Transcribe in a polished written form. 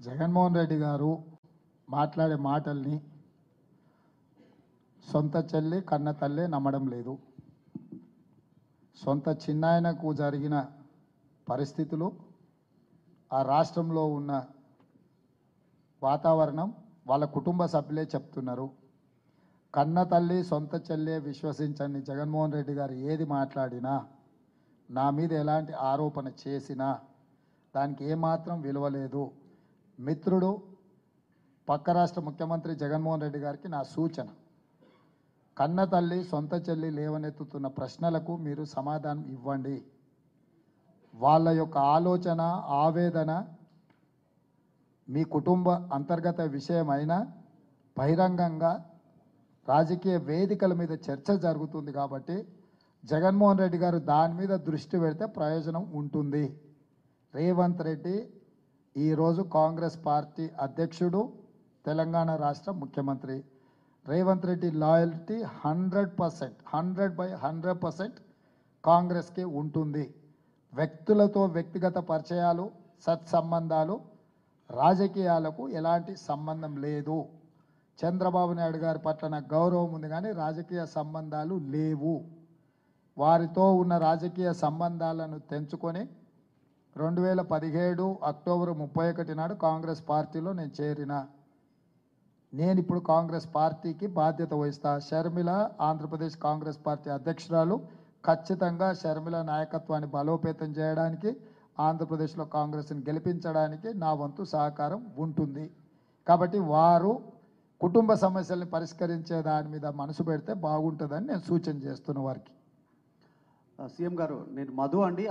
జగన్మోహన్ రెడ్డి గారు మాట్లాడే మాటల్ని సొంత చెల్లి కన్న తల్లే నమ్మడం లేదు. సొంత చిన్నాయనకు జరిగిన పరిస్థితులు, ఆ రాష్ట్రంలో ఉన్న వాతావరణం వాళ్ళ కుటుంబ సభ్యులే చెప్తున్నారు. కన్న తల్లి సొంత చెల్లె విశ్వసించండి, జగన్మోహన్ రెడ్డి గారు ఏది మాట్లాడినా, నా మీద ఎలాంటి ఆరోపణ చేసినా దానికి ఏమాత్రం విలువ లేదు. మిత్రుడు పక్క రాష్ట్ర ముఖ్యమంత్రి జగన్మోహన్ రెడ్డి గారికి నా సూచన, కన్న తల్లి సొంత చెల్లి లేవనెత్తుతున్న ప్రశ్నలకు మీరు సమాధానం ఇవ్వండి. వాళ్ళ యొక్క ఆలోచన ఆవేదన మీ కుటుంబ అంతర్గత విషయమైన బహిరంగంగా రాజకీయ వేదికల మీద చర్చ జరుగుతుంది కాబట్టి జగన్మోహన్ రెడ్డి గారు దాని మీద దృష్టి పెడితే ప్రయోజనం ఉంటుంది. రేవంత్ రెడ్డి ఈరోజు కాంగ్రెస్ పార్టీ అధ్యక్షుడు, తెలంగాణ రాష్ట్ర ముఖ్యమంత్రి. రేవంత్ రెడ్డి లాయల్టీ 100% కాంగ్రెస్కి ఉంటుంది. వ్యక్తులతో వ్యక్తిగత పరిచయాలు, సత్సంబంధాలు రాజకీయాలకు ఎలాంటి సంబంధం లేదు. చంద్రబాబు నాయుడు గారి పట్ల నాకు గౌరవం ఉంది కానీ రాజకీయ సంబంధాలు లేవు. వారితో ఉన్న రాజకీయ సంబంధాలను తెంచుకొని 2017 అక్టోబర్ 31 నాడు కాంగ్రెస్ పార్టీలో నేను చేరిన. నేను ఇప్పుడు కాంగ్రెస్ పార్టీకి బాధ్యత వహిస్తా. షర్మిల ఆంధ్రప్రదేశ్ కాంగ్రెస్ పార్టీ అధ్యక్షురాలు. ఖచ్చితంగా షర్మిల నాయకత్వాన్ని బలోపేతం చేయడానికి, ఆంధ్రప్రదేశ్లో కాంగ్రెస్ని గెలిపించడానికి నా వంతు సహకారం ఉంటుంది. కాబట్టి వారు కుటుంబ సమస్యల్ని పరిష్కరించే దాని మీద మనసు పెడితే బాగుంటుందని నేను సూచన చేస్తున్న వారికి. సీఎం గారు, నేను మధు అండి.